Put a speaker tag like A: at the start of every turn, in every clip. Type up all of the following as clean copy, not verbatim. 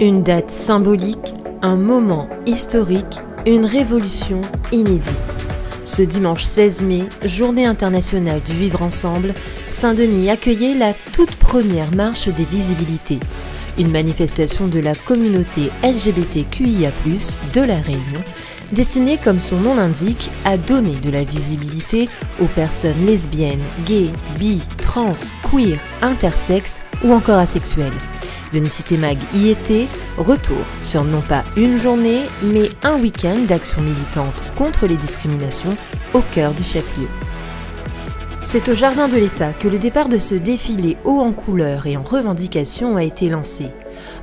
A: Une date symbolique, un moment historique, une révolution inédite. Ce dimanche 16 mai, journée internationale du vivre ensemble, Saint-Denis accueillait la toute première marche des visibilités. Une manifestation de la communauté LGBTQIA+, de La Réunion, destinée comme son nom l'indique à donner de la visibilité aux personnes lesbiennes, gays, bi, trans, queer, intersexes ou encore asexuelles. Denicité Mag y était, retour sur non pas une journée, mais un week-end d'action militante contre les discriminations au cœur du chef-lieu. C'est au Jardin de l'État que le départ de ce défilé haut en couleurs et en revendications a été lancé.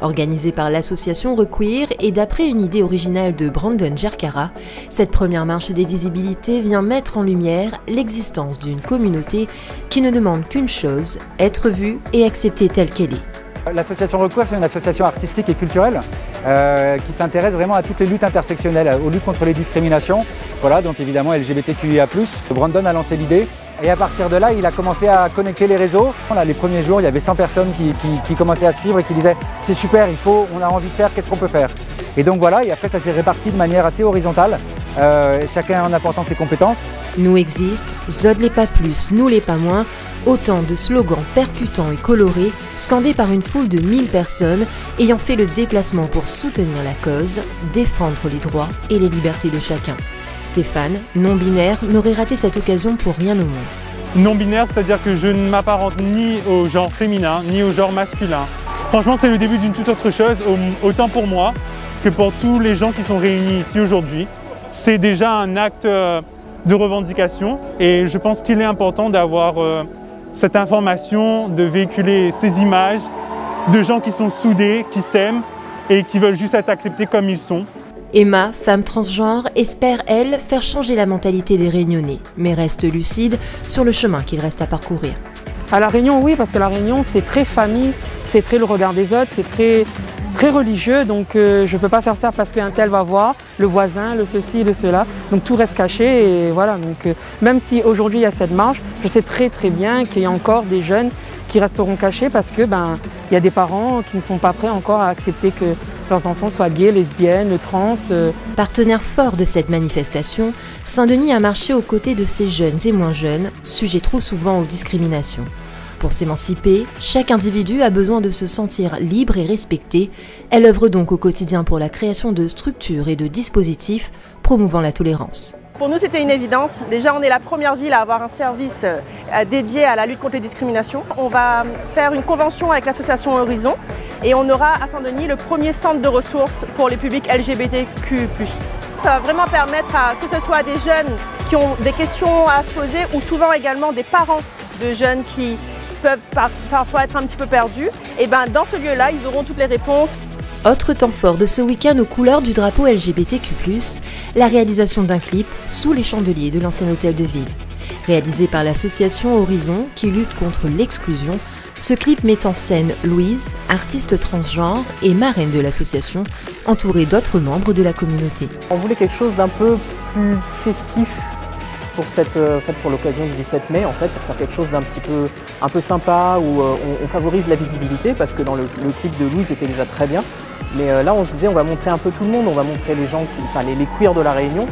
A: Organisé par l'association Requeer et d'après une idée originale de Brandon Gerkara, cette première marche des visibilités vient mettre en lumière l'existence d'une communauté qui ne demande qu'une chose, être vue et acceptée telle qu'elle est.
B: L'association Requeer, c'est une association artistique et culturelle qui s'intéresse vraiment à toutes les luttes intersectionnelles, aux luttes contre les discriminations. Voilà, donc évidemment LGBTQIA+. Brandon a lancé l'idée et à partir de là, il a commencé à connecter les réseaux. Là, les premiers jours, il y avait 100 personnes qui commençaient à suivre et qui disaient « c'est super, on a envie de faire, qu'est-ce qu'on peut faire ?» Et donc voilà, et après ça s'est réparti de manière assez horizontale, chacun en apportant ses compétences.
A: Nous existe, Zod les pas plus, nous les pas moins, autant de slogans percutants et colorés, scandés par une foule de 1000 personnes ayant fait le déplacement pour soutenir la cause, défendre les droits et les libertés de chacun. Stéphane, non-binaire, n'aurait raté cette occasion pour rien au monde.
C: Non-binaire, c'est-à-dire que je ne m'apparente ni au genre féminin, ni au genre masculin. Franchement, c'est le début d'une toute autre chose, autant pour moi que pour tous les gens qui sont réunis ici aujourd'hui. C'est déjà un acte de revendication et je pense qu'il est important d'avoir cette information, de véhiculer ces images de gens qui sont soudés, qui s'aiment et qui veulent juste être acceptés comme ils sont.
A: Emma, femme transgenre, espère, elle, faire changer la mentalité des Réunionnais, mais reste lucide sur le chemin qu'il reste à parcourir.
D: À La Réunion, oui, parce que La Réunion, c'est très famille, c'est très le regard des autres, c'est très religieux, donc je ne peux pas faire ça parce qu'un tel va voir, le voisin, le ceci, le cela, donc tout reste caché et voilà. Donc même si aujourd'hui il y a cette marche, je sais très bien qu'il y a encore des jeunes qui resteront cachés parce que il y a des parents qui ne sont pas prêts encore à accepter que leurs enfants soient gays, lesbiennes, trans.
A: Partenaire fort de cette manifestation, Saint-Denis a marché aux côtés de ces jeunes et moins jeunes, sujets trop souvent aux discriminations. Pour s'émanciper, chaque individu a besoin de se sentir libre et respecté. Elle œuvre donc au quotidien pour la création de structures et de dispositifs promouvant la tolérance.
E: Pour nous, c'était une évidence. Déjà, on est la première ville à avoir un service dédié à la lutte contre les discriminations. On va faire une convention avec l'association Horizon et on aura à Saint-Denis le premier centre de ressources pour les publics LGBTQ+. Ça va vraiment permettre à que ce soit des jeunes qui ont des questions à se poser ou souvent également des parents de jeunes qui peuvent parfois être un petit peu perdus. Et dans ce lieu-là, ils auront toutes les réponses.
A: Autre temps fort de ce week-end aux couleurs du drapeau LGBTQ+, la réalisation d'un clip sous les chandeliers de l'ancien hôtel de ville. Réalisé par l'association Horizon qui lutte contre l'exclusion, ce clip met en scène Louise, artiste transgenre et marraine de l'association, entourée d'autres membres de la communauté.
F: On voulait quelque chose d'un peu plus festif pour l'occasion du 17 mai, en fait, pour faire quelque chose d'un un peu sympa, où on favorise la visibilité, parce que dans le clip de Louise était déjà très bien. Mais là, on se disait, on va montrer un peu tout le monde, on va montrer les gens, les queers de La Réunion,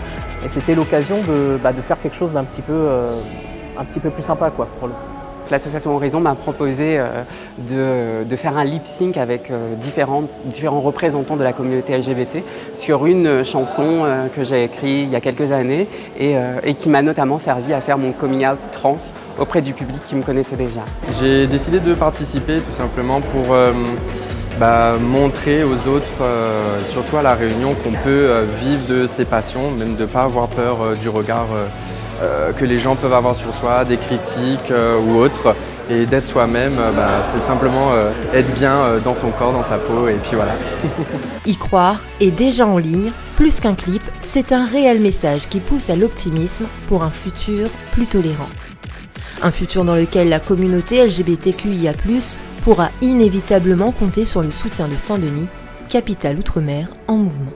F: et c'était l'occasion de faire quelque chose d'un petit peu plus sympa, quoi, pour le coup.
G: L'association Horizon m'a proposé de faire un lip-sync avec différents représentants de la communauté LGBT sur une chanson que j'ai écrite il y a quelques années et qui m'a notamment servi à faire mon coming out trans auprès du public qui me connaissait déjà.
H: J'ai décidé de participer tout simplement pour montrer aux autres, surtout à La Réunion, qu'on peut vivre de ses passions, même de ne pas avoir peur du regard que les gens peuvent avoir sur soi, des critiques ou autres, et d'être soi-même, c'est simplement être bien dans son corps, dans sa peau, et puis voilà.
A: Y croire est déjà en ligne, plus qu'un clip, c'est un réel message qui pousse à l'optimisme pour un futur plus tolérant. Un futur dans lequel la communauté LGBTQIA+, pourra inévitablement compter sur le soutien de Saint-Denis, capitale outre-mer en mouvement.